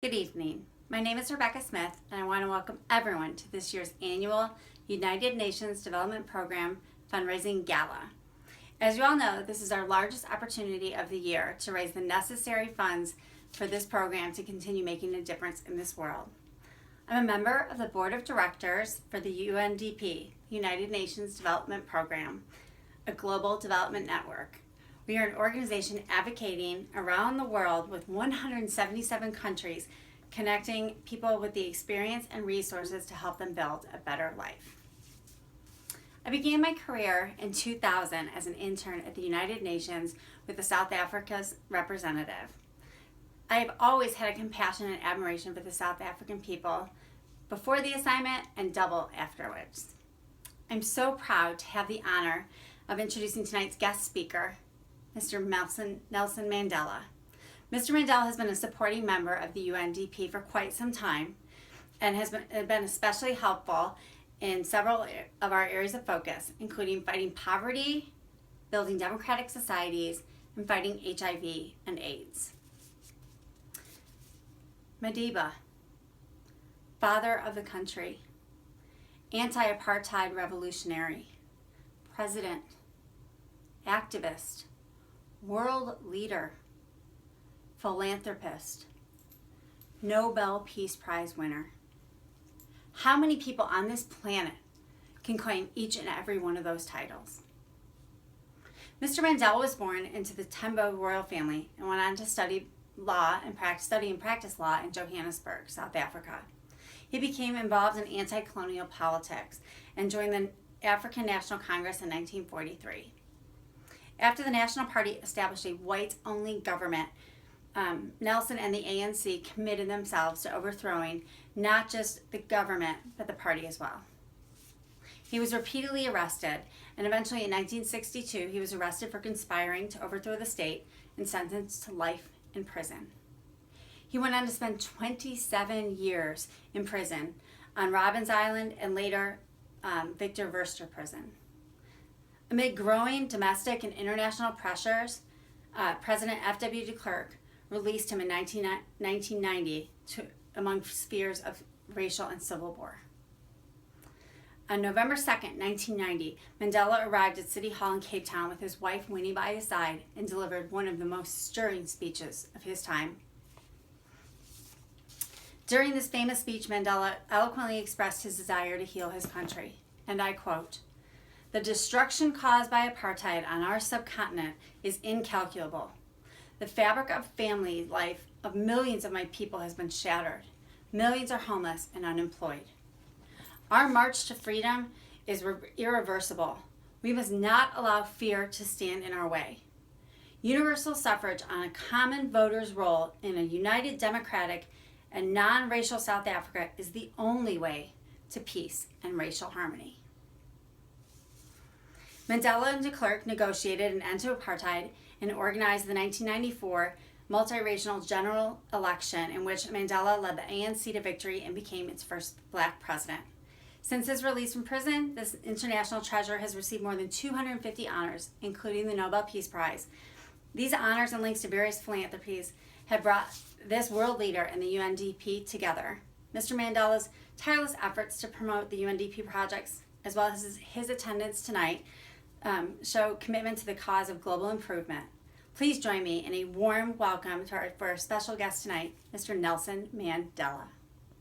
Good evening. My name is Rebecca Smith, and I want to welcome everyone to this year's annual United Nations Development Program Fundraising Gala. As you all know, this is our largest opportunity of the year to raise the necessary funds for this program to continue making a difference in this world. I'm a member of the Board of Directors for the UNDP, United Nations Development Program, a global development network. We are an organization advocating around the world with 177 countries, connecting people with the experience and resources to help them build a better life. I began my career in 2000 as an intern at the United Nations with the South Africa's representative. I have always had a compassion and admiration for the South African people before the assignment and double afterwards. I'm so proud to have the honor of introducing tonight's guest speaker, Mr. Nelson Mandela. Mr. Mandela has been a supporting member of the UNDP for quite some time and has been especially helpful in several of our areas of focus, including fighting poverty, building democratic societies, and fighting HIV and AIDS. Madiba, father of the country, anti-apartheid revolutionary, president, activist, world leader, philanthropist, Nobel Peace Prize winner. How many people on this planet can claim each and every one of those titles? Mr. Mandela was born into the Tembo royal family and went on to study and practice law in Johannesburg, South Africa. He became involved in anti-colonial politics and joined the African National Congress in 1943. After the National Party established a whites-only government, Nelson and the ANC committed themselves to overthrowing not just the government, but the party as well. He was repeatedly arrested, and eventually in 1962, he was arrested for conspiring to overthrow the state and sentenced to life in prison. He went on to spend 27 years in prison on Robben Island and later Victor Verster prison. Amid growing domestic and international pressures, President F.W. de Klerk released him in 1990 among fears of racial and civil war. On November 2nd, 1990, Mandela arrived at City Hall in Cape Town with his wife Winnie by his side and delivered one of the most stirring speeches of his time. During this famous speech, Mandela eloquently expressed his desire to heal his country, and I quote, "The destruction caused by apartheid on our subcontinent is incalculable. The fabric of family life of millions of my people has been shattered. Millions are homeless and unemployed. Our march to freedom is irreversible. We must not allow fear to stand in our way. Universal suffrage on a common voter's role in a united democratic and non-racial South Africa is the only way to peace and racial harmony." Mandela and de Klerk negotiated an end to apartheid and organized the 1994 multiracial general election in which Mandela led the ANC to victory and became its first black president. Since his release from prison, this international treasure has received more than 250 honors, including the Nobel Peace Prize. These honors and links to various philanthropies have brought this world leader and the UNDP together. Mr. Mandela's tireless efforts to promote the UNDP projects, as well as his attendance tonight, show commitment to the cause of global improvement. Please join me in a warm welcome for our special guest tonight, Mr. Nelson Mandela.